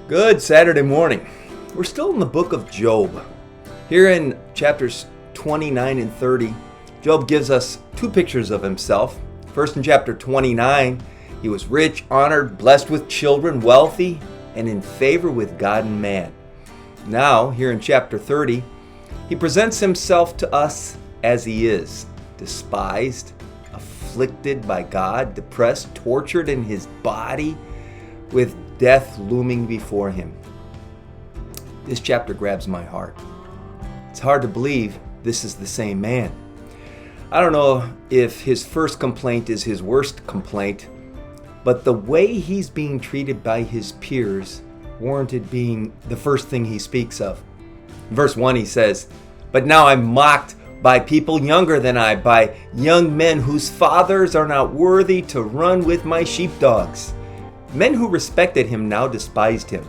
Good Saturday morning. We're still in the book of Job. Here in chapters 29 and 30, Job gives us two pictures of himself. First, in chapter 29, he was rich, honored, blessed with children, wealthy, and in favor with God and man. Now, here in chapter 30, he presents himself to us as he is, despised, afflicted by God, depressed, tortured in his body, with death looming before him. This chapter grabs my heart. It's hard to believe this is the same man. I don't know if his first complaint is his worst complaint, but the way he's being treated by his peers warranted being the first thing he speaks of. In verse 1 he says, "But now I'm mocked by people younger than I, by young men whose fathers are not worthy to run with my sheepdogs." Men who respected him now despised him.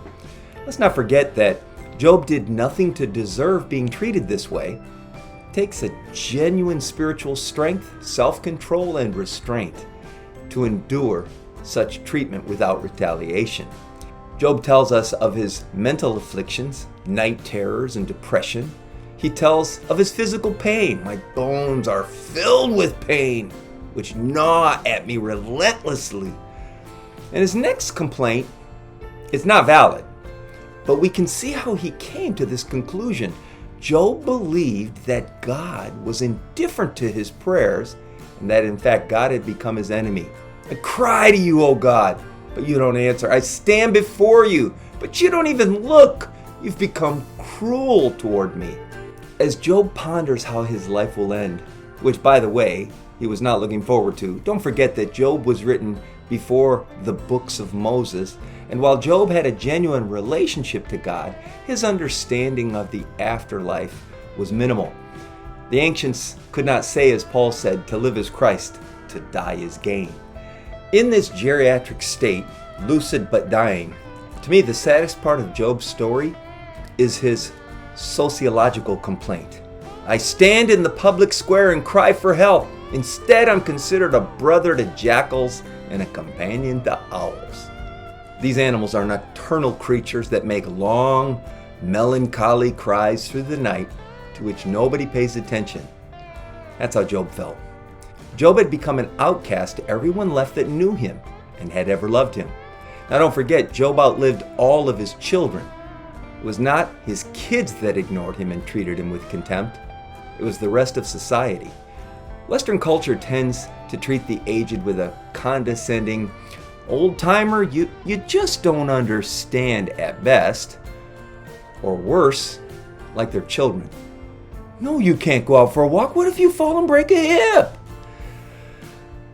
Let's not forget that Job did nothing to deserve being treated this way. It takes a genuine spiritual strength, self-control, and restraint to endure such treatment without retaliation. Job tells us of his mental afflictions, night terrors, and depression. He tells of his physical pain. "My bones are filled with pain, which gnaw at me relentlessly." And his next complaint is not valid, but we can see how he came to this conclusion. Job believed that God was indifferent to his prayers and that in fact God had become his enemy. "I cry to you, O God, but you don't answer. I stand before you, but you don't even look. You've become cruel toward me." As Job ponders how his life will end, which by the way, he was not looking forward to, don't forget that Job was written before the books of Moses, and while Job had a genuine relationship to God, his understanding of the afterlife was minimal. The ancients could not say, as Paul said, "To live is Christ, to die is gain." In this geriatric state, lucid but dying, to me the saddest part of Job's story is his sociological complaint. "I stand in the public square and cry for help. Instead, I'm considered a brother to jackals and a companion to owls." These animals are nocturnal creatures that make long, melancholy cries through the night to which nobody pays attention. That's how Job felt. Job had become an outcast to everyone left that knew him and had ever loved him. Now don't forget, Job outlived all of his children. It was not his kids that ignored him and treated him with contempt. It was the rest of society. Western culture tends to treat the aged with a condescending, "Old-timer, you just don't understand" at best. Or worse, like they're children. "No, you can't go out for a walk. What if you fall and break a hip?"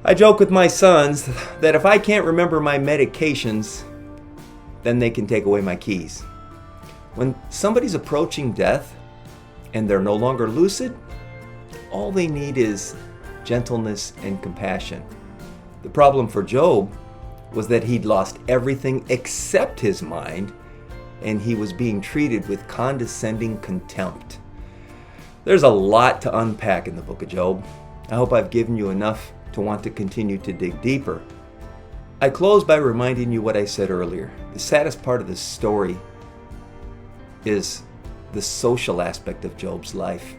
I joke with my sons that if I can't remember my medications, then they can take away my keys. When somebody's approaching death and they're no longer lucid, all they need is gentleness and compassion. The problem for Job was that he'd lost everything except his mind, and he was being treated with condescending contempt. There's a lot to unpack in the book of Job. I hope I've given you enough to want to continue to dig deeper. I close by reminding you what I said earlier. The saddest part of this story is the social aspect of Job's life.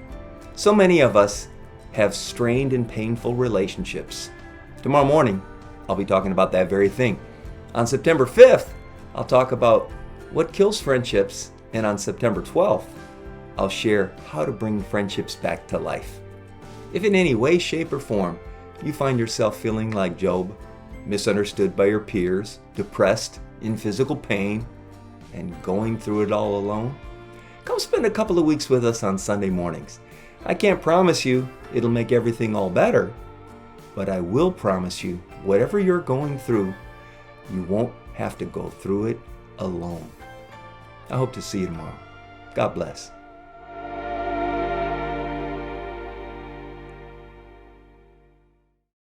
So many of us have strained and painful relationships. Tomorrow morning, I'll be talking about that very thing. On September 5th, I'll talk about what kills friendships, and on September 12th, I'll share how to bring friendships back to life. If in any way, shape, or form you find yourself feeling like Job, misunderstood by your peers, depressed, in physical pain, and going through it all alone, come spend a couple of weeks with us on Sunday mornings. I can't promise you it'll make everything all better, but I will promise you, whatever you're going through, you won't have to go through it alone. I hope to see you tomorrow. God bless.